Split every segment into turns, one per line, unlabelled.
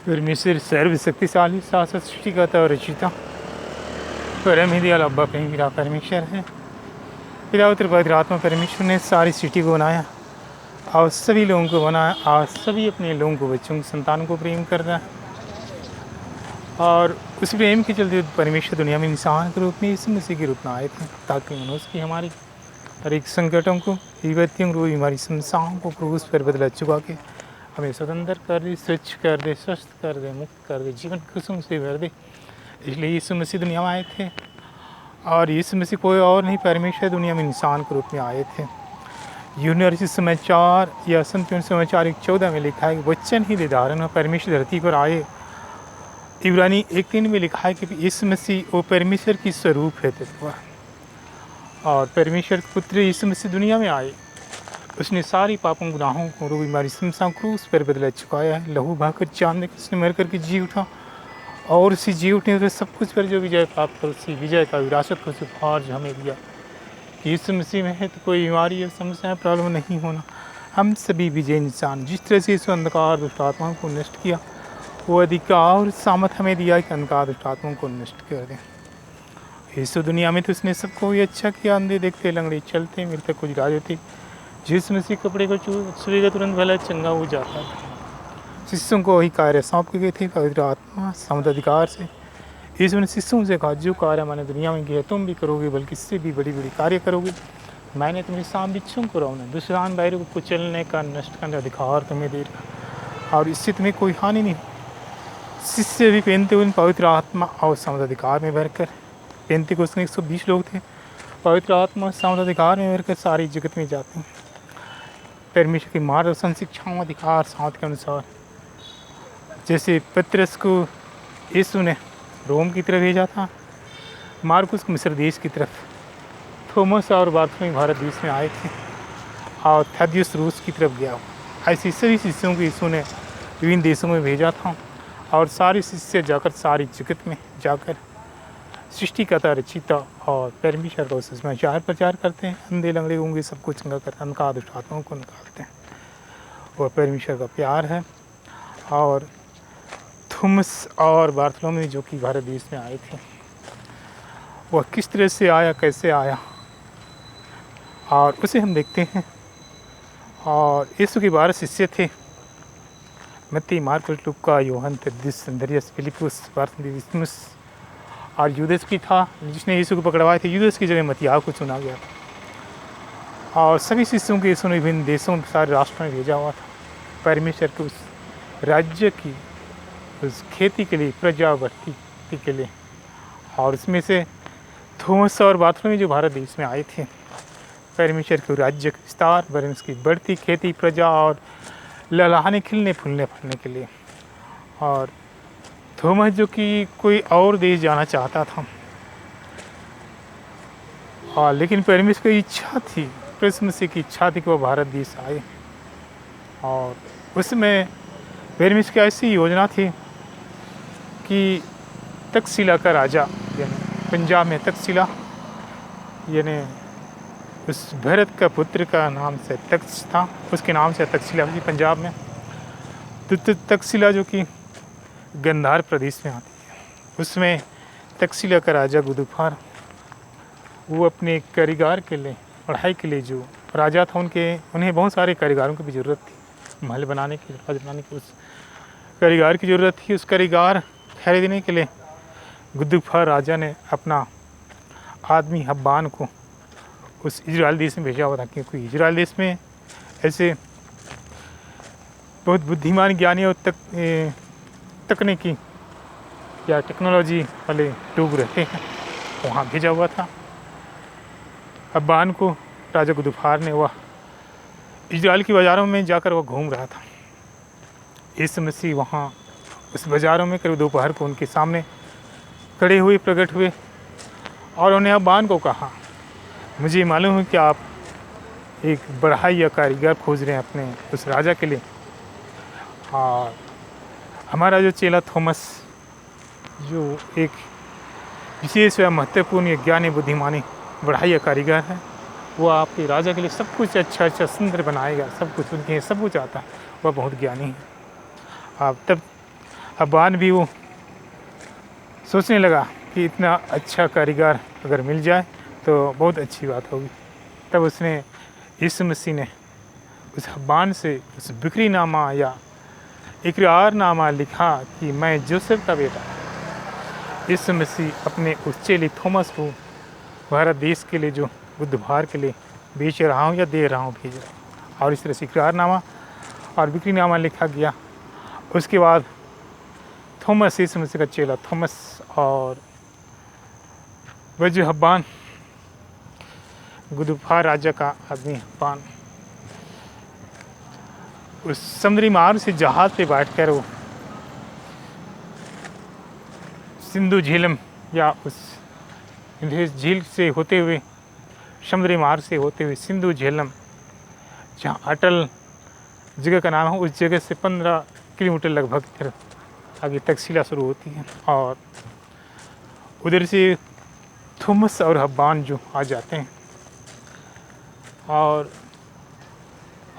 परमेश्वर सर्वशक्तिशाली शासक सृष्टिकर्ता और रचिता परम ही दयालु अब्बा प्रेम पिता परमेश्वर है। पिता पुत्र पवित्र आत्मा परमेश्वर ने सारी सृष्टि को बनाया और सभी लोगों को बनाया और सभी अपने लोगों को बच्चों संतानों को प्रेम करता है। और उस प्रेम के चलते परमेश्वर दुनिया में इंसान के रूप में यीशु मसीह के रूप में आए थे ताकि मनुष्य की हमारी हर एक संकटों को विपत्तियों को हमारी समस्याओं को क्रूस पर बदला चुका के हमें स्वतंत्र कर दे, स्वच्छ कर दे, स्वस्थ कर दे, मुक्त कर दे, जीवन खुशियों से भर दे। इसलिए यीशु मसीह दुनिया में आए थे और यीशु मसीह कोई और नहीं परमेश्वर दुनिया में इंसान के रूप में आए थे। यूनिवर्सिटी समाचार या संत समाचार 1:14 में लिखा है कि वचन ही दे धारण में परमेश्वर धरती पर आए। इब्रानी 1:3 में लिखा है कि यीशु मसीह वो परमेश्वर की स्वरूप है तत्व और परमेश्वर के पुत्र यीशु मसीह दुनिया में आए। उसने सारी पापों गुनाहों को रोग बीमारी समस्याओं क्रूस पर बदला चुकाया है। लहू बहाकर चांद के उसने मर करके जी उठा और उसी जी उठने से सब कुछ पर जो विजय प्राप्त कर उसी विजय का विरासत को उपहार जो हमें दिया कि यीशु मसीह में है तो कोई बीमारी या समस्या प्रॉब्लम नहीं होना। हम सभी विजय इंसान जिस तरह से इस अंधकार दुष्ट आत्माओं को नष्ट किया वो अधिकार और सामर्थ हमें दिया कि अंधकार दुष्ट आत्माओं को नष्ट कर दें। यीशु दुनिया में तो उसने सबको ये अच्छा किया, अंधे देखते, लंगड़े चलते, मृतक को जिला देते, जिस मसीह कपड़े को छुएगा तुरंत भला चंगा हो जाता था। शिष्यों को वही कार्य सौंप के गए थे पवित्र आत्मा सामर्थ अधिकार से। यीशु ने शिष्यों से कहा जो कार्य मैंने दुनिया में किया तुम भी करोगे, बल्कि इससे भी बड़ी बड़ी कार्य करोगे। मैंने तुम्हें साम बिच्छों को रौना दुष्टान बाहर को कुचलने का नष्ट करने का अधिकार तुम्हें दे रहा और इससे तुम्हें कोई हानि नहीं। शिष्य भी पहनते हुए पवित्र आत्मा और सामर्थ अधिकार में भरकर पहनते को उसमें 120 लोग थे। पवित्र आत्मा सामर्थ अधिकार में भरकर सारी जगत में जाते हैं परमेश्वर की मार्गदर्शन शिक्षाओं अधिकार साथ के अनुसार। जैसे पतरस को यीशु ने रोम की तरफ भेजा था, मार्कुस को मिस्र देश की तरफ, थोमस और बार्थोलोमेव भारत देश में आए थे और थद्दियुस रूस की तरफ गया। ऐसे सभी शिष्यों को यीशु ने विभिन्न देशों में भेजा था और सारे शिष्य जाकर सारी जगत में जाकर सृष्टिकर्ता रचिता और परमेश्वर का सुसमाचार प्रचार करते हैं। अंधे लंगड़े होंगे सबको चंगा करते हैं, अंधकार दुष्ट आत्माओं को निकालते हैं। वह परमेश्वर का प्यार है। और थोमस और बार्थोलोमेव जो कि भारत देश में आए थे वह किस तरह से आया, कैसे आया और उसे हम देखते हैं। और यीशु के 12 शिष्य थे, मत्ती, मार्कुस, लूका, योहन, तद्दुस, अंद्रियास, फिलिपुस, बारतुलमेयुस और यूदस की था जिसने यीशु को पकड़वाए थे। यूदस की जगह मत्तियाह को चुना गया था। और सभी शिष्यों को यीशु ने विभिन्न देशों सारे राष्ट्रों में भेजा हुआ था परमेश्वर के उस राज्य की उस खेती के लिए, प्रजावर्ती के लिए। और उसमें से थोमस और बार्थोलोमेव जो भारत देश में आए थे परमेश्वर के राज्य का विस्तार, परमेश्वर की बढ़ती खेती, प्रजा और लहलहाने, खिलने, फूलने, फलने के लिए। और थोमस जो कि कोई और देश जाना चाहता था और लेकिन परमेश्वर की इच्छा थी, प्रभु मसीह की इच्छा थी कि वह भारत देश आए। और उसमें परमेश्वर की ऐसी योजना थी कि तक्षशिला का राजा यानी पंजाब में तक्षशिला यानी उस भरत का पुत्र का नाम से तक्ष था, उसके नाम से तक्षशिला थी पंजाब में। तो तक्षशिला जो कि गंधार प्रदेश में आती है, उसमें तक्षशिला का राजा गुदुफार वो अपने कारीगर के लिए, पढ़ाई के लिए जो राजा था उन्हें बहुत सारे कारीगरों की भी ज़रूरत थी, महल बनाने की, राज बनाने की उस कारीगर की ज़रूरत थी। उस कारीगर खरीदने के लिए गुदुफार राजा ने अपना आदमी हब्बान को उस इजराइल देश में भेजा हुआ था, क्योंकि इजराइल देश में ऐसे बहुत बुद्धिमान, ज्ञानी और तकनीकी या टेक्नोलॉजी वाले लोग रहते हैं, वहाँ भेजा हुआ था। हब्बान को राजा गुदुफार ने वह इजराइल की बाज़ारों में जाकर वह घूम रहा था। यीशु मसीह वहाँ उस बाज़ारों में करीब दोपहर को उनके सामने खड़े हुए, प्रकट हुए और उन्हें हब्बान को कहा, मुझे मालूम है कि आप एक बढ़ाई या कारीगर खोज रहे हैं अपने उस राजा के लिए। और हमारा जो चेला थॉमस जो एक विशेष व महत्वपूर्ण ज्ञानी, बुद्धिमानी, बढ़ाई या कारीगर है, वो आपके राजा के लिए सब कुछ अच्छा सुंदर बनाएगा, सब कुछ उनके सब कुछ आता है, वह बहुत ज्ञानी है। आप तब हब्बान भी वो सोचने लगा कि इतना अच्छा कारीगर अगर मिल जाए तो बहुत अच्छी बात होगी। तब उसने यीशु मसीह ने उस हब्बान से उस बिक्रीनामा या इकरारनामा लिखा कि मैं जोसेफ का बेटा। यीशु मसीह अपने उस चेले थॉमस को भारत देश के लिए जो बुधवार के लिए बेच रहा हूँ या दे रहा हूँ भेज रहा हूँ, और इस तरह से इकरारनामा और बिक्रीनामा लिखा गया। उसके बाद थॉमस, यीशु मसीह का चेला थॉमस और वह जो हब्बान गुदुफार राजा का आदमी हब्बान उस समुद्री मार्ग से जहाज पे बैठकर वो सिंधु झीलम या उस झील से होते हुए समुद्री मार्ग से होते हुए सिंधु झेलम, जहाँ अटल जगह का नाम है, उस जगह से 15 किलोमीटर लगभग फिर आगे तकसीला शुरू होती है। और उधर से थॉमस और हब्बान जो आ जाते हैं और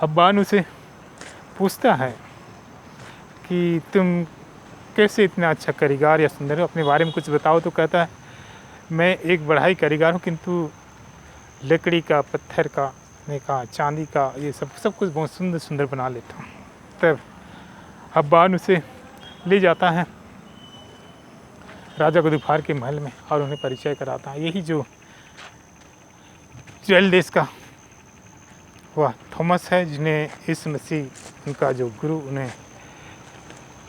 हब्बान उसे पूछता है कि तुम कैसे इतना अच्छा कारीगर या सुंदर हो, अपने बारे में कुछ बताओ। तो कहता है मैं एक बढ़ाई कारीगर हूँ, किंतु लकड़ी का, पत्थर का, चांदी का, ये सब कुछ बहुत सुंदर सुंदर बना लेता हूँ। तब हब्बान उसे ले जाता है राजा गुदुफार के महल में और उन्हें परिचय कराता है। यही जो इजराइल देश का वह थॉमस है, जिन्हें यीशु मसीह उनका जो गुरु उन्हें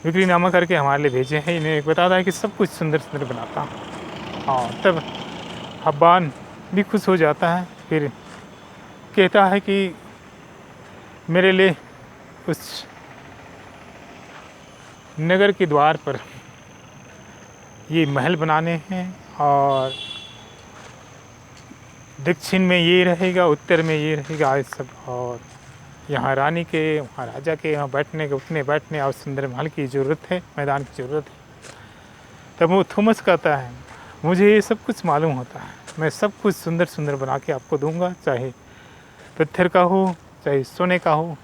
बिक्रीनामा करके हमारे लिए भेजे हैं। इन्हें बताता है कि सब कुछ सुंदर सुंदर बनाता हूँ। और तब हब्बान भी खुश हो जाता है। फिर कहता है कि मेरे लिए उस नगर के द्वार पर ये महल बनाने हैं, और दक्षिण में ये रहेगा, उत्तर में ये रहेगा, ये सब। और यहाँ रानी के, वहाँ राजा के, यहाँ बैठने के, उठने बैठने और सुंदर महल की ज़रूरत है, मैदान की ज़रूरत है। तब वो थॉमस कहता है मुझे ये सब कुछ मालूम होता है, मैं सब कुछ सुंदर सुंदर बना के आपको दूंगा, चाहे पत्थर का हो, चाहे सोने का हो,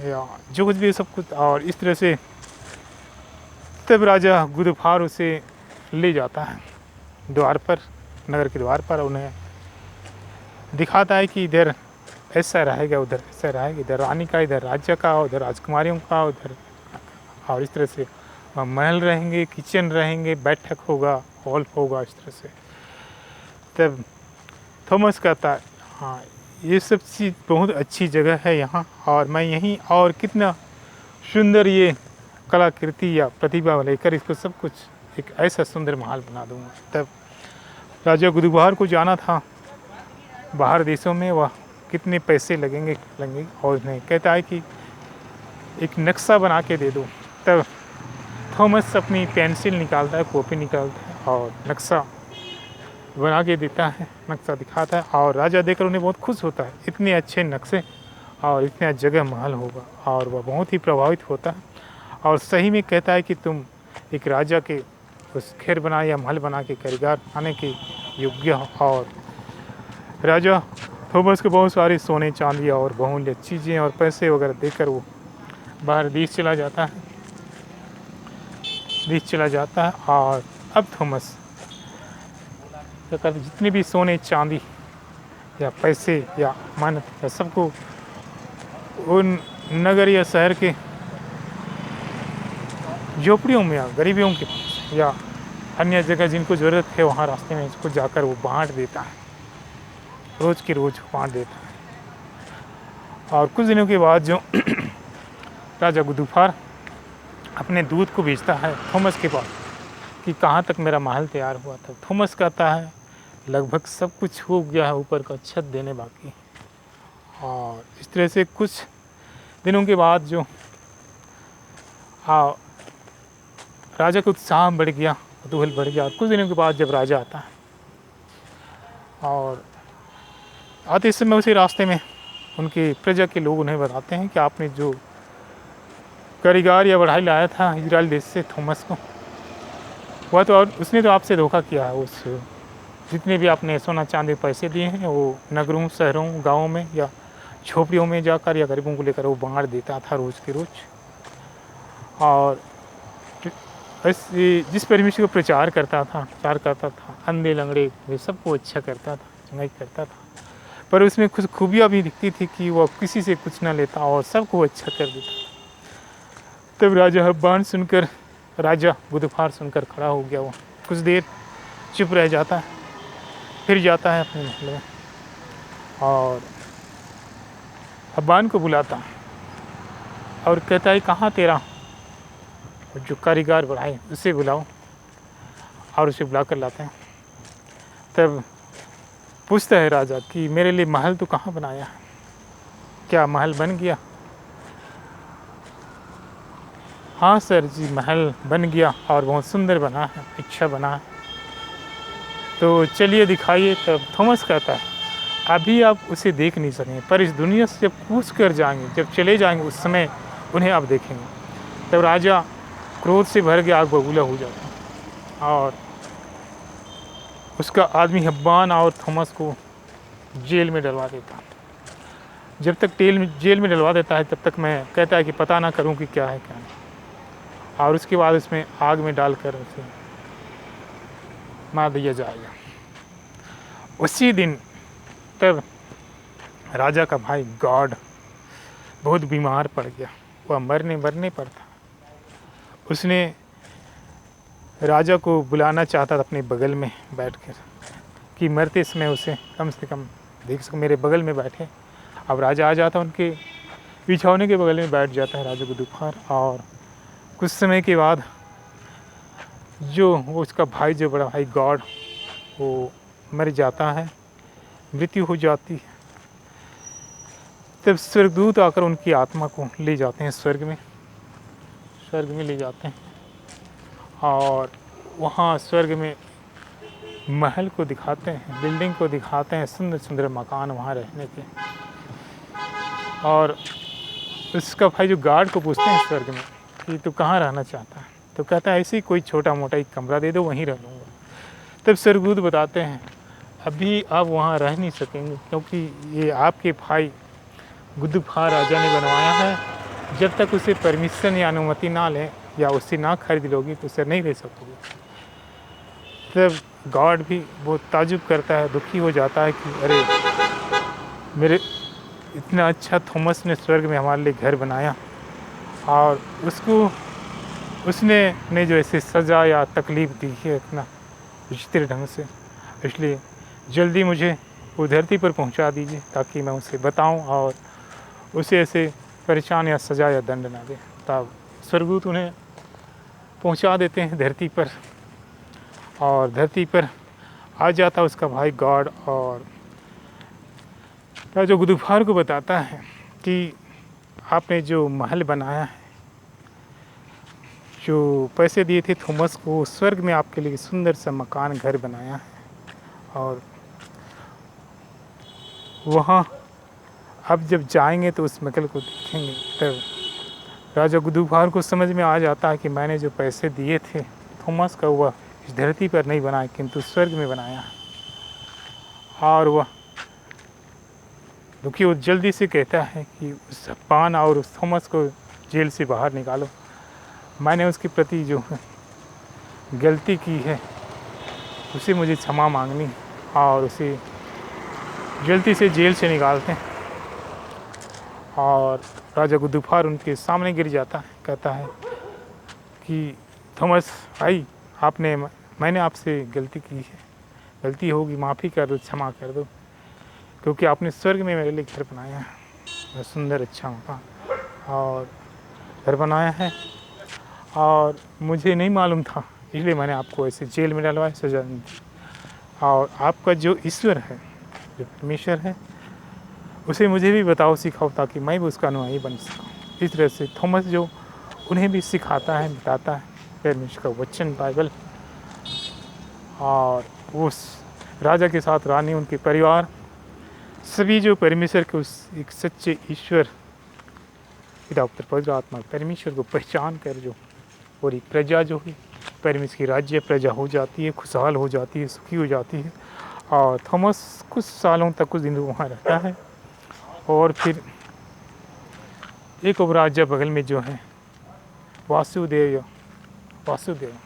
या जो कुछ भी, सब कुछ। और इस तरह से तब राजा गुदुफार उसे ले जाता है द्वार पर, नगर के द्वार पर। उन्हें दिखाता है कि इधर ऐसा रहेगा, उधर ऐसा रहेगा, इधर रानी का, इधर राज्य का, उधर राजकुमारियों का, उधर। और इस तरह से महल रहेंगे, किचन रहेंगे, बैठक होगा, हॉल होगा, इस तरह से। तब थॉमस कहता है हाँ ये सब चीज़ बहुत अच्छी जगह है यहाँ, और मैं यहीं और कितना सुंदर ये कलाकृति या प्रतिभा लेकर इसको सब कुछ एक ऐसा सुंदर महल बना दूँगा। तब राजा गुदुफार को जाना था बाहर देशों में, वह कितने पैसे लगेंगे, और उन्हें कहता है कि एक नक्शा बना के दे दो। तब थॉमस अपनी पेंसिल निकालता है, कॉपी निकालता है और नक्शा बना के देता है, नक्शा दिखाता है। और राजा देखकर उन्हें बहुत खुश होता है, इतने अच्छे नक्शे और इतना जगह महल होगा, और वह बहुत ही प्रभावित होता है। और सही में कहता है कि तुम एक राजा के उस घर बना या महल बना के कारीगर आने के योग्य हो। और राजा थॉमस को बहुत सारे सोने चांदी और बहुमूल्य चीज़ें और पैसे वगैरह देकर वो बाहर देश चला जाता है। और अब थॉमस जितने भी सोने चांदी या पैसे या मानत या सबको उन नगर या शहर के झोपड़ियों में या गरीबियों के पास या अन्य जगह जिनको ज़रूरत है वहाँ रास्ते में इसको जाकर वो बांट देता है, रोज़ की रोज़ बांट देता है। और कुछ दिनों के बाद जो राजा गुदुफार अपने दूत को भेजता है थॉमस के पास कि कहाँ तक मेरा महल तैयार हुआ था। थॉमस कहता है लगभग सब कुछ हो गया है, ऊपर का छत देने बाकी। और इस तरह से कुछ दिनों के बाद जो राजा का उत्साह बढ़ गया, कुतूहल बढ़ गया। और कुछ दिनों के बाद जब राजा आता है और आते समय उसी रास्ते में उनके प्रजा के लोग उन्हें बताते हैं कि आपने जो कारीगर या बढ़ाई लाया था इजराइल देश से थॉमस को, वह तो और उसने तो आपसे धोखा किया है। उस जितने भी आपने सोना चांदी पैसे दिए हैं वो नगरों, शहरों, गाँवों में या झोपड़ियों में जाकर या गरीबों को लेकर वो बांट देता था रोज़ के रोज़। और जिस परमेश्वर को प्रचार करता था, अंधे लंगड़े वे सबको अच्छा करता था, चंगाई करता था। पर उसमें कुछ खूबियाँ भी दिखती थी कि वह किसी से कुछ न लेता और सबको अच्छा कर देता। तब राजा गुदफार सुनकर खड़ा हो गया। वो कुछ देर चुप रह जाता है, फिर जाता है अपने महल में और हब्बान को बुलाता और कहता है, कहाँ तेरा जो कारीगर बढ़ाए उसे बुलाओ, और उसे बुला कर लाते हैं। तब पूछता है राजा कि मेरे लिए महल तो कहाँ बनाया है, क्या महल बन गया? हाँ सर जी, महल बन गया और बहुत सुंदर बना है, अच्छा बना है। तो चलिए दिखाइए। तब थॉमस कहता है, अभी आप उसे देख नहीं सकेंगे, पर इस दुनिया से जब कूच कर जाएंगे, जब चले जाएंगे, उस समय उन्हें आप देखेंगे। तब राजा क्रोध से भर के आग बबूला हो जाता और उसका आदमी हब्बान और थॉमस को जेल में डलवा देता। जब तक जेल में डलवा देता है, तब तक मैं कहता है कि पता ना करूं कि क्या है क्या नहीं, और उसके बाद उसमें आग में डालकर उसे मार दिया जाएगा। उसी दिन तब राजा का भाई गॉड बहुत बीमार पड़ गया, वह मरने पर था। उसने राजा को बुलाना चाहता था अपने बगल में बैठकर कि मरते समय उसे कम से कम देख सको, मेरे बगल में बैठे। अब राजा आ जाता, उनके बिछौने के बगल में बैठ जाता है राजा गुदफार। और कुछ समय के बाद जो उसका भाई, जो बड़ा भाई गॉड, वो मर जाता है, मृत्यु हो जाती है। तब स्वर्गदूत आकर उनकी आत्मा को ले जाते हैं स्वर्ग में ले जाते हैं, और वहाँ स्वर्ग में महल को दिखाते हैं, बिल्डिंग को दिखाते हैं, सुंदर सुंदर मकान वहाँ रहने के। और उसका भाई जो गार्ड को पूछते हैं स्वर्ग में कि तू कहाँ रहना चाहता है, तो कहता है ऐसे ही कोई छोटा मोटा एक कमरा दे दो, वहीं रह लूँगा। तब स्वर्गदूत बताते हैं, अभी आप वहाँ रह नहीं सकेंगे, क्योंकि ये आपके भाई गुदफार राजा ने बनवाया है। जब तक उसे परमिशन या अनुमति ना लें या उससे ना खरीद लोगी तो उसे नहीं ले सकोगे। तब गॉड भी बहुत ताजुब करता है, दुखी हो जाता है कि अरे, मेरे इतना अच्छा थॉमस ने स्वर्ग में हमारे लिए घर बनाया, और उसने जो ऐसे सज़ा या तकलीफ़ दी है इतना विचित्र ढंग से, इसलिए जल्दी मुझे वो धरती पर पहुंचा दीजिए ताकि मैं उसे बताऊं और उसे ऐसे परेशान या सज़ा या दंड ना दे। तब स्वर्गदूत उन्हें पहुंचा देते हैं धरती पर, और धरती पर आ जाता उसका भाई गॉड, और राजा गुदफार को बताता है कि आपने जो महल बनाया है, जो पैसे दिए थे थॉमस को, स्वर्ग में आपके लिए सुंदर सा मकान घर बनाया है, और वहाँ अब जब जाएंगे तो उस महल को देखेंगे। तब राजा गुदफार को समझ में आ जाता है कि मैंने जो पैसे दिए थे थॉमस का, वह इस धरती पर नहीं बनाया किंतु स्वर्ग में बनाया है। और वह दुखी, वो जल्दी से कहता है कि उस हब्बान और उस थॉमस को जेल से बाहर निकालो, मैंने उसके प्रति जो गलती की है उसे मुझे क्षमा मांगनी है, और उसे जल्दी से जेल से निकालते हैं। और राजा गुदफार उनके सामने गिर जाता है, कहता है कि थॉमस भाई, मैंने आपसे गलती की है, गलती होगी, माफ़ी कर दो, क्षमा कर दो, क्योंकि आपने स्वर्ग में मेरे लिए घर बनाया है, सुंदर अच्छा मकान और घर बनाया है, और मुझे नहीं मालूम था, इसलिए मैंने आपको ऐसे जेल में डलवाया, सजा नहीं दी। और आपका जो ईश्वर है, जो परमेश्वर है, उसे मुझे भी बताओ, सिखाओ, ताकि मैं भी उसका अनुयायी बन सकूँ। इस तरह से थॉमस जो उन्हें भी सिखाता है, बताता है परमेश्वर का वचन, बाइबल। और उस राजा के साथ रानी, उनके परिवार, सभी जो परमेश्वर के उस एक सच्चे ईश्वर पिता पुत्र पवित्र आत्मा परमेश्वर को पहचान कर जो पूरी प्रजा जो है परमेश्वर की राज्य प्रजा हो जाती है, खुशहाल हो जाती है, सुखी हो जाती है। और थॉमस कुछ सालों तक, कुछ दिनों वहाँ रहता है, और फिर एक और राजा बगल में जो है वासुदेव, वासुदेव,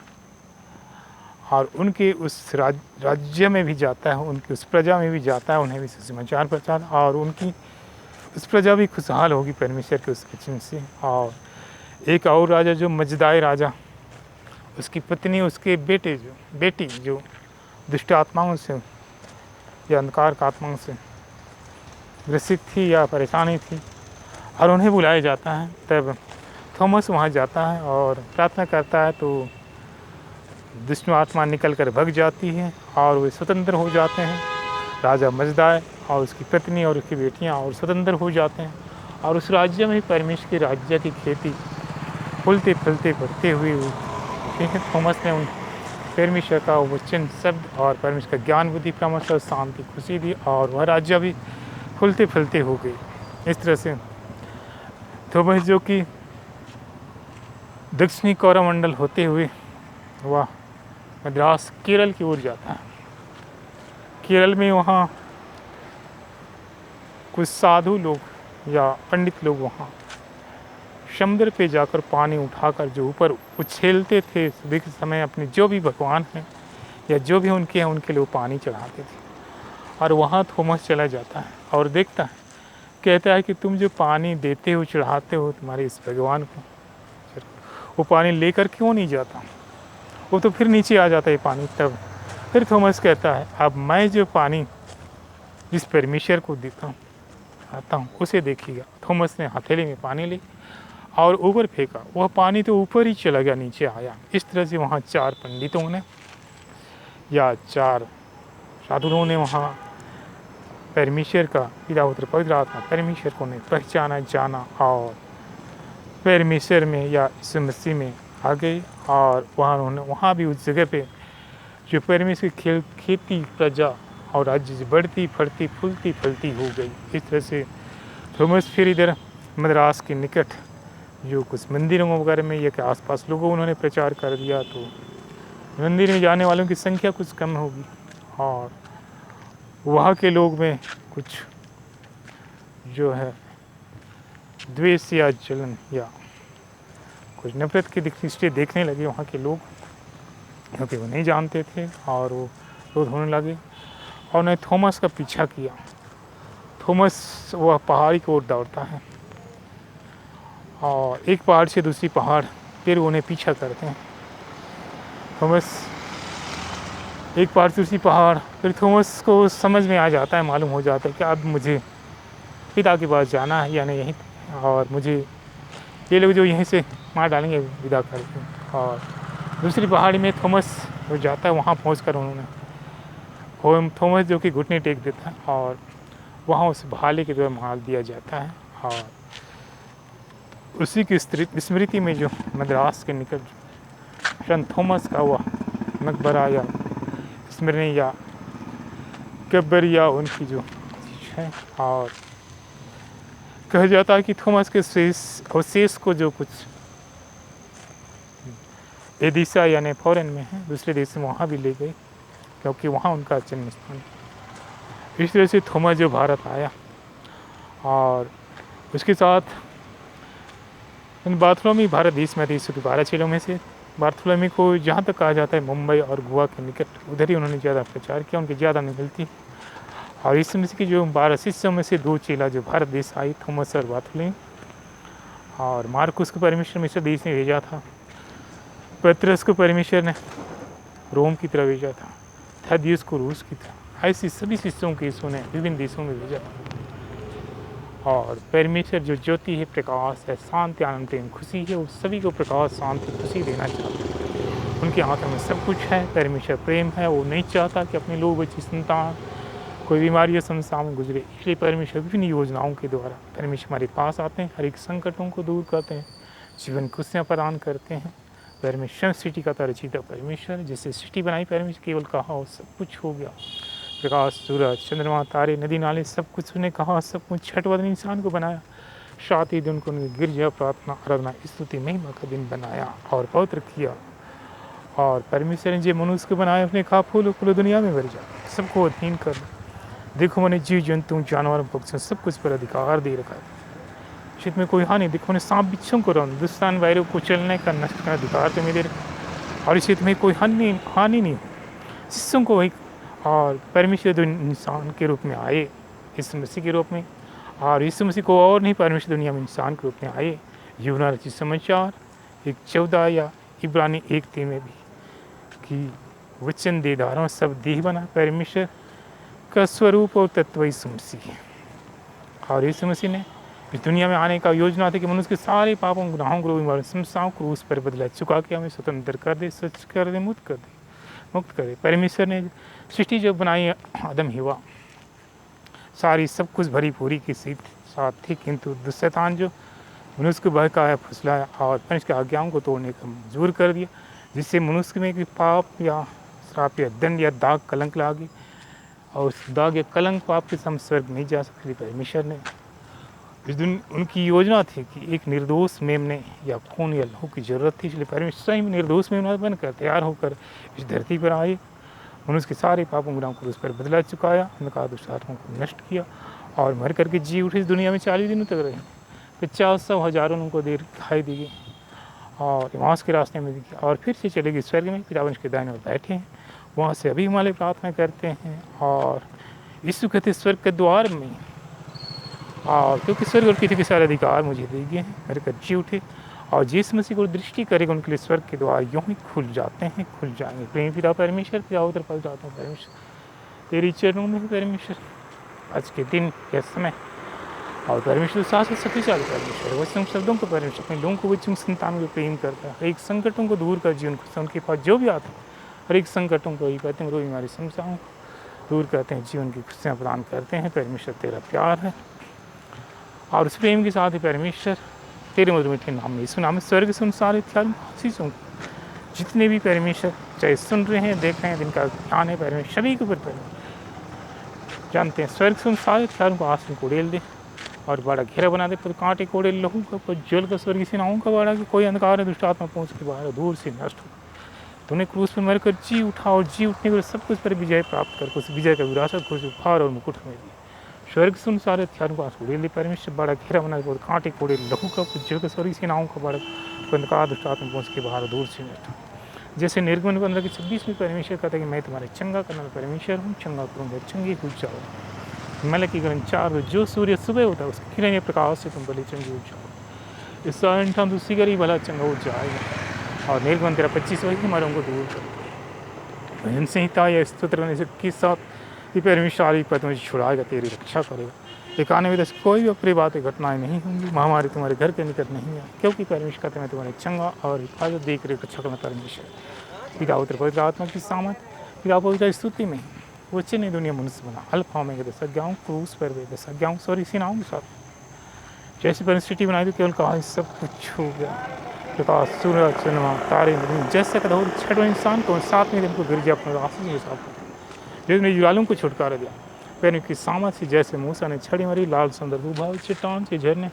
और उनके उस राज्य में भी जाता है, उनकी उस प्रजा में भी जाता है, उन्हें भी सुसमाचार प्रचार, और उनकी उस प्रजा भी खुशहाल होगी परमेश्वर के उस वचन से। और एक और राजा जो मजदाई राजा, उसकी पत्नी उसके बेटी जो दुष्ट आत्माओं से या अंधकार का आत्माओं से ग्रसित थी या परेशानी थी, और उन्हें बुलाया जाता है। तब थॉमस वहाँ जाता है और प्रार्थना करता है, तो दुष्ट आत्मा निकल कर भग जाती है और वे स्वतंत्र हो जाते हैं। राजा मजदाय और उसकी पत्नी और उसकी बेटियाँ और स्वतंत्र हो जाते हैं, और उस राज्य में परमेश्वर के राज्य की खेती फूलते फलते बढ़ते हुए थॉमस ने उन परमेश्वर का वचन शब्द और परमेश्वर का ज्ञान बुद्धि परामर्श और शांति खुशी दी, और वह राज्य भी फूलते फलते हो गई। इस तरह से थॉमस जो कि दक्षिणी कोरोमंडल होते हुए वह मद्रास केरल की ओर जाता है। केरल में वहाँ कुछ साधु लोग या पंडित लोग वहाँ समुद्र पे जाकर पानी उठाकर जो ऊपर उछेलते थे सुबह के समय, अपने जो भी भगवान हैं या जो भी उनके हैं उनके लिए पानी चढ़ाते थे। और वहाँ थॉमस चला जाता है और देखता है, कहता है कि तुम जो पानी देते हो चढ़ाते हो तुम्हारे इस भगवान को, वो पानी लेकर क्यों नहीं जाता, वो तो फिर नीचे आ जाता है पानी। तब फिर थॉमस कहता है, अब मैं जो पानी जिस परमेश्वर को देता हूँ आता हूँ उसे देखिएगा। थॉमस ने हथेली में पानी ली और ऊपर फेंका, वह पानी तो ऊपर ही चला गया, नीचे आया। इस तरह से वहाँ 4 पंडितों ने या 4 साधुओं ने वहाँ परमेश्वर का पिता पुत्र पवित्र आत्मा परमेश्वर को ने पहचाना जाना, और परमेश्वर में या यीशु मसीह में आ गए। और वहाँ भी उस जगह पे जो परमेश्वर की खेती प्रजा और राज्य से बढ़ती फड़ती फूलती फलती हो गई। इस तरह से थॉमस फिर इधर मद्रास के निकट जो कुछ मंदिरों वगैरह में या के आसपास लोगों उन्होंने प्रचार कर दिया, तो मंदिर में जाने वालों की संख्या कुछ कम होगी, और वहाँ के लोग में कुछ जो है द्वेष या जलन या कुछ नफरत की दृष्टि देखने लगे वहाँ के लोग, क्योंकि वो नहीं जानते थे, और वो क्रोध होने लगे और उन्हें थॉमस का पीछा किया। थॉमस वह पहाड़ी की ओर दौड़ता है और एक पहाड़ से दूसरी पहाड़ फिर उन्हें पीछा करते हैं। थॉमस एक पहाड़ से दूसरी पहाड़, फिर थॉमस को समझ में आ जाता है, मालूम हो जाता है कि अब मुझे पिता के पास जाना है, यानी यहीं, और मुझे ये लोग जो यहीं से मार डालेंगे विदा करके। और दूसरी पहाड़ी में थॉमस जो जाता है, वहाँ पहुँचकर उन्होंने थॉमस जो कि घुटने टेक देता है और वहाँ उस भाले के द्वारा मार दिया जाता है। और उसी की स्मृति में जो मद्रास के निकट संत थॉमस का वह मकबरा या स्मृति या कब्र या उनकी जो है, और कहा जाता है कि थॉमस के अवशेष को जो कुछ एडिशा यानी फॉरेन में है, दूसरे देश में वहाँ भी ले गए, क्योंकि वहाँ उनका जन्म स्थान। इस तरह से थॉमस जो भारत आया, और उसके साथ बार्थोलोमी भारत देश में थे, 12 चेलों में से बार्थोलोमी को जहाँ तक कहा जाता है मुंबई और गोवा के निकट, उधर ही उन्होंने ज़्यादा प्रचार किया, उनकी ज़्यादा निकलती। और इस समय की जो 12 शिष्यों में से 2 चेला जो भारत देश आई, थॉमस और बार्थोलोमी, और मार्कुस को परमेश्वर मिस्र देश ने भेजा था, पतरस को परमेश्वर ने रोम की तरफ भेजा था, थदियुस को रूस की तरफ। ऐसी सभी शिष्यों को यीशु ने विभिन्न देशों में भेजा था। और परमेश्वर जो ज्योति है, प्रकाश है, शांति आनंद प्रेम खुशी है, उस सभी को प्रकाश शांति खुशी देना चाहता है। उनके हाथों में सब कुछ है, परमेश्वर प्रेम है, वो नहीं चाहता कि अपने लोग बच्चे संतान कोई बीमारी या समस्या में गुजरे। इसलिए परमेश्वर विभिन्न योजनाओं के द्वारा परमेश्वर हमारे पास आते हैं, हर एक संकटों को दूर करते हैं, जीवन खुशियाँ प्रदान करते हैं। परमेश्वर सृष्टि का रचिता परमेश्वर, जिससे सृष्टि बनाई परमेश्वर, केवल कहा और सब कुछ हो गया। प्रकाश, सूरज, चंद्रमा, तारे, नदी नाले, सब कुछ उसने कहा, सब कुछ छठवां दिन इंसान को बनाया। 7 दिन को गिरजा, प्रार्थना, आराधना, स्तुति, महिमा का दिन बनाया और पवित्र किया। और परमेश्वर ने जो मनुष्य को बनाया, उसने कहा फूलो फूलो दुनिया में भर जा, सबको अधीन कर दो। देखो मैंने जीव जंतु जानवर पक्षियों सब कुछ पर अधिकार दे रखा है, क्षेत्र में कोई हानि। देखो मैंने सांप बिच्छों को रौन, दुष्टान वायरों को चलने का नष्ट का अधिकार तो मेरे और इससे तुम्हें कोई हानि नहीं हो। शिष्यों को वही और परमेश्वर जो इंसान के रूप में आए यीशु मसीह के रूप में, और यीशु मसीह को और नहीं परमेश्वर दुनिया में इंसान के रूप में आए। यूहन्ना रचित समाचार 1:14 या इब्रानी 1:3 में भी कि वचन देदारों सब देह बना परमेश्वर का स्वरूप और तत्व यीशु मसीह है। और यीशु मसीह ने इस दुनिया में आने का योजना थी कि मनुष्य के सारे पापों गुनाहों को समस्याओं को उस पर बदला चुका के हमें स्वतंत्र कर दे, स्वच्छ कर दे, मुक्त कर दे। परमेश्वर ने सृष्टि जब बनाई आदम हवा सारी सब कुछ भरी पूरी के साथ थी, किंतु दुष्शैतान जो मनुष्य को बहकाया, फुसलाया और परमेश्वर की आज्ञाओं को तोड़ने का मजबूर कर दिया, जिससे मनुष्य में भी पाप या श्राप या दंड या दाग कलंक लागी, और उस दाग या कलंक पाप के हम स्वर्ग नहीं जा सकते। परमेश्वर ने इस दिन उनकी योजना थी कि एक निर्दोष मेमने या खून या लहू की जरूरत थी, इसलिए परमेश्वर स्वयं निर्दोष मेमना बनकर तैयार होकर इस धरती पर आए, मनुष्य के सारे पापों गुनाहों को उस पर बदला चुकाया, अंधकार दुष्टात्माओं को नष्ट किया और मर करके जी उठे। इस दुनिया में 40 दिनों तक रहे, 50 हजारों उनको देर दिखाई दी और इमास के रास्ते में दिखी, और फिर से चले गए स्वर्ग में, पितावंश के दाहिने ओर बैठे हैं। वहाँ से अभी हमारे प्रार्थना करते हैं। और यीशु कहते स्वर्ग के द्वार में, और क्योंकि स्वर्ग और पृथ्वी के सारे अधिकार मुझे दिए गए हैं, मेरे कर जी उठे और जिस मसीह को दृष्टि करेगा उनके लिए स्वर्ग के द्वार यूँ ही खुल जाते हैं, खुल जाएंगे। प्रेम पिता परमेश्वर, पिता उतर पल जाता हूँ परमेश्वर, तेरी चरणों में परमेश्वर आज के दिन यह समय, और परमेश्वर शासन शक्तिशाली परमेश्वर वचन शब्दों को परमेश्वर अपने लोगों को वचन संतान को प्रेम करता है। हर एक संकटों को दूर कर जीवन को उनके पास जो भी आते हैं, हर एक संकटों को ही कहते हैं, रोज हमारी समस्याओं को दूर करते हैं, जीवन की खुशियाँ प्रदान करते हैं। परमेश्वर तेरा प्यार है और उस प्रेम के साथ ही परमेश्वर तेरे मधुर मीठे नाम में यीशु नाम में स्वर्ग से उन सारे ख्याल जितने भी परमेश्वर चाहे सुन रहे हैं, देख रहे हैं, जिनका ज्ञान है परमेश्वर सभी के ऊपर जानते हैं, स्वर्ग से उन सारे ख्यालों को आसन को उड़ेल दे और बड़ा घेरा बना दे, पर कांटे कोड़े लहू का, पर जल का, स्वर्ग सेनाओं का बाड़ा कि कोई अंधकार है दुष्ट आत्मा पहुँच के बाहर दूर से नष्ट हो। तूने क्रूस पर मरकर जी उठा और जी उठने के बाद सब कुछ पर विजय प्राप्त कर उस विजय का विरासत खुश उपहार और मुकुट हमें दिया। स्वर्ग सुन सारे हथियारों को आंसू उड़ेल दे परमेश्वर, बड़ा घेरा बना दे, कांटे कोड़े लहू का, जल का, स्वर्ग सेनाओं का बाड़ा अंधकार दुष्ट आत्मा पहुँच के बाहर दूर से नष्ट हो। जैसे निर्गमन 15:26 में परमेश्वर कहता है कि मैं तुम्हारे चंगा करने वाला परमेश्वर हूँ, चंगा करूँगा, चंगे हो जाओ। मलकी ग्रंथ 4 जो सूर्य सुबह होता है उसके किरण प्रकाश से तुम भले चंगे हो जाओ। इस इंसान दूसरी करी भला चंगा हो जाएगा। और निर्गमन 13:25 वही हमारे उनको दूर करता है। भजन संहिता या स्तोत्र के साथ ये परमेश्वर पर तुम्हें छुड़ाएगा, तेरी रक्षा करेगा। एकाने में दस कोई भी अप्रिय बातें घटनाएं नहीं होंगी, महामारी तुम्हारे घर के निकट नहीं है, क्योंकि परमेश्वर कहते हैं तुम्हारे चंगा और हिफाजत देख रेख रक्षा करना परमेश्वर। पिता पुत्र पवित्र आत्मा की सामत पिता पवित्र स्तुति में वचन ने दुनिया मनुष्य बना, अल्फा में 10 आज्ञाओं क्रूस पर वे 10 आज्ञाओं सॉरी सेनाओं के साथ जैसी परिस्थिति बनाई तो केवल कहा सब कुछ हो गया। प्रकाश सूर्य चंद्रमा तारे जैसे कदौर छठवें इंसान को 7वें दिन को गिरजा अपने आंसू के साथ जिसने जुलालों को छुटकारा दिया। पैर की सामत से जैसे मूसा ने छड़ी मारी, लाल समुद्र उभार चट्टान से झरने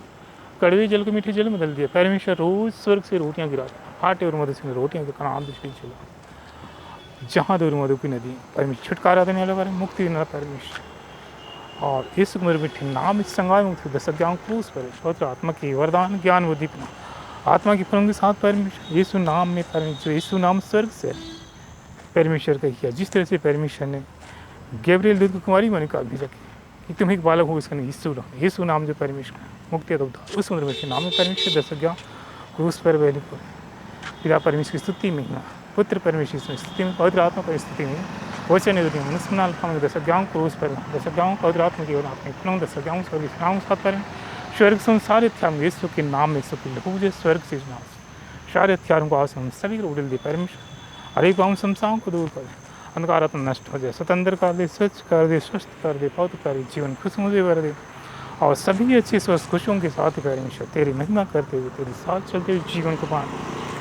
कड़वे जल को मीठे जल में बदल दिया। परमेश्वर रोज स्वर्ग से रोटियां गिराता, आटे और मधु से रोटियां के कनान दूसरी चला जहाँ दूर मधु की नदी। परमेश्वर छुटकारा देने वाला पर मुक्ति देने वाला परमेश्वर। और इस उम्र में नाम इस संगाय मुक्ति 10 आज्ञाओं क्रूस पर पवित्र आत्मा की वरदान ज्ञान बुद्धि आत्मा की फलों के साथ परमेश्वर यीशु नाम में परमेश्वर यीशु नाम स्वर्ग से परमेश्वर का किया। जिस तरह से परमेश्वर ने गैब्रिएल दूत को कुमारी बने का भेजा कि तुम एक बालक हो, इसका नाम यीशु नाम जो परमेश्वर मुक्ति तो उस उम्र में नाम में परमेश्वर 10 आज्ञा क्रूस पर वैली को पिता परमेश्वर की स्तुति में पुत्र परमेश्वर की स्तुति में पवित्र आत्मा की स्तुति में वचन मनुष्य अल्फा में 10 आज्ञाओं क्रूस पर 10 आज्ञाओं पवित्र आत्मा की अपने फलों 10 आज्ञाओं साथ पर स्वर्ग से सारे हथियार यीशु के नाम में यीशु के लहू जो स्वर्ग से नाम सारे हथियारों को आस हम सभी को उड़ेल दे परमेश्वर। हर एक पाँव समस्याओं को दूर कर, अंधकार आत्मा नष्ट हो जाए, स्वतंत्र कर दे, स्वच्छ कर दे, स्वस्थ कर दे, पवित्र कर दे, जीवन खुशबू से भर दे और सभी अच्छे स्वस्थ खुशियों के साथ ही परमेश्वर तेरी महिमा करते हुए तेरे साथ चलते हुए जीवन को पाए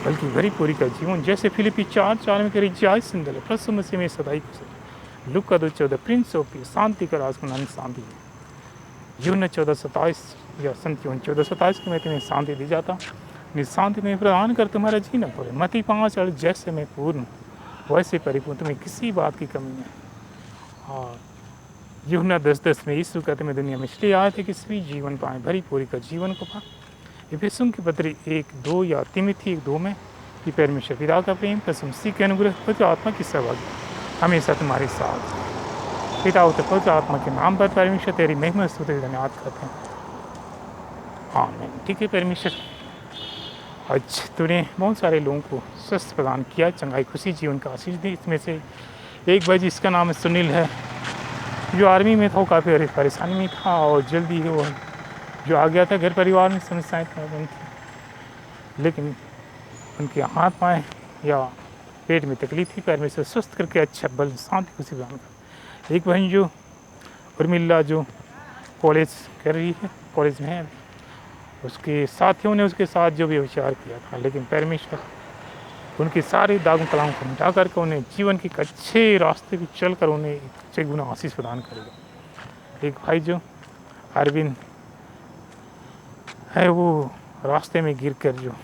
बल्कि भरी पूरी का जीवन जैसे फिलिपी 4:4 में तेरी जाय सुंदर प्रसन्न मसीह में सदाई कुशल। लूका 2:14 प्रिंस ऑफ पीस शांति का राजकुमार शांति यूहन्ना 14:27 या संत्योन 14:27 की मैं तुम्हें शांति दी जाता शांति में प्रदान कर तुम्हारा जीना पड़े। मती 5 जैसे मैं पूर्ण वैसे परिपूर्ण, तुम्हें किसी बात की कमी नहीं। और यूहन्ना 10:10 में यीशु कहते मैं दुनिया में इसलिए आए थे कि सभी जीवन पाएँ, भरी पूरी का जीवन को पाएँ। इफिसियों की पत्री 1:2 या तिमोथी 1:2 में कि परमेश्वर पिता का प्रेम, प्रसन्न मसीह के अनुग्रह, पवित्र आत्मा की सहभागिता हमेशा तुम्हारे साथ है। पिता और पवित्र आत्मा के नाम पर परमेश्वर तेरी महिमा स्तुति धन्यवाद करते हैं। आमीन। ठीक है परमेश्वर, आज तूने बहुत सारे लोगों को स्वस्थ प्रदान किया, चंगाई, खुशी, जीवन का आशीष दी। इसमें से एक भाई जिसका नाम सुनील है, जो आर्मी में था, वो काफ़ी परेशानी में था और जल्दी ही वो जो आ गया था, घर परिवार में समस्याएं बनी थी, लेकिन उनके हाथ पाएँ या पेट में तकलीफ थी, पैर में से स्वस्थ करके अच्छा बल, शांति, खुशी प्रदान कर। एक बहन जो उर्मिला, जो कॉलेज कर रही है, कॉलेज में है, उसके साथियों ने उसके साथ जो भी विचार किया था, लेकिन परमेश्वर उनके सारे दागों कलाम को मिटा करके उन्हें जीवन के एक अच्छे रास्ते पर चल कर उन्हें अच्छे गुना आशीष प्रदान करेगा। एक भाई जो अरविंद है, वो रास्ते में गिर कर जो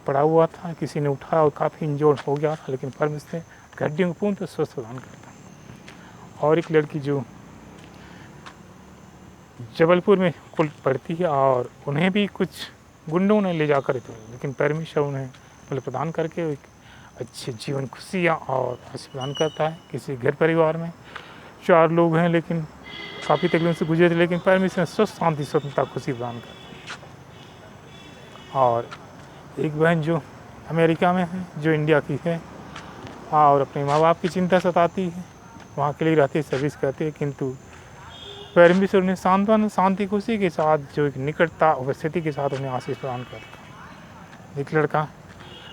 पड़ा हुआ था, किसी ने उठाया और काफ़ी इंजोर्ड हो गया था, लेकिन परमेश्वर हड्डियों को पूर्ण स्वस्थ प्रदान करता। और एक लड़की जो जबलपुर में कुल पढ़ती है और उन्हें भी कुछ गुंडों ने ले जाकर थे, लेकिन परमेश्वर उन्हें बल प्रदान करके एक अच्छे जीवन, खुशियाँ और आशीष प्रदान करता है। किसी घर परिवार में 4 लोग हैं, लेकिन काफ़ी तकलीफ से गुजरे थे, लेकिन परमेश्वर स्वस्थ, शांति, स्वतंत्रता, खुशी प्रदान करता है। और एक बहन जो अमेरिका में है, जो इंडिया की है और अपने माँ बाप की चिंता सताती है, वहाँ के लिए रहती है, सर्विस करती है, किंतु परमेश्वर ने सांत्वना, शांति, खुशी के साथ जो एक निकटता उपस्थिति के साथ उन्हें आशीष प्रदान करता। एक लड़का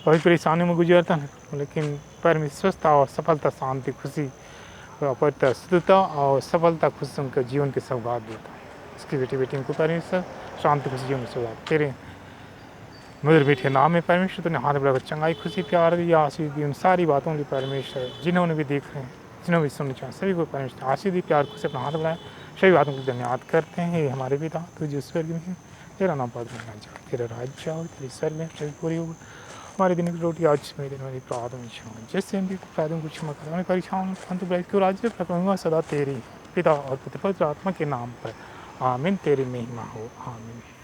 बहुत परेशानियों में गुजरता है, लेकिन परमेश्वर स्वस्थता और सफलता, शांति, खुशी, पवित्रता, शुद्धता और सफलता, खुशी उनके जीवन के सौगात देता है। इसकी बेटी को परमेश्वर शांति, खुशी, जीवन के सौगात तेरे मधुर मीठे नाम में परमेश्वर तूने हाथ बढ़ाकर चंगाई, खुशी, प्यार दिया, आशीष दी। उन सारी बातों के परमेश्वर जिन्होंने भी देख रहे हैं, जिन्होंने भी सुनना चाहें, सभी को परमेश्वर आशीष दी, प्यार खुशी अपना हाथ बढ़ाए। सभी बातों को धन्यवाद करते हैं। हे हमारे पिता तू जो स्वर्ग में है, तेरा नाम पवित्र माना जाए, तेरा राज्य आओ, तेरी स्वर्ग में सभी पूरी हो। हमारे दिन की रोटी आज मेरे दिन वाली अपराधों में क्षमा, जैसे हम भी अपराधों को क्षमा करें, हमें परीक्षाओं में परंतु क्यों राज्य प्रभु सदा तेरी, पिता और पुत्र पवित्र आत्मा के नाम पर। आमीन। तेरी महिमा हो। आमीन।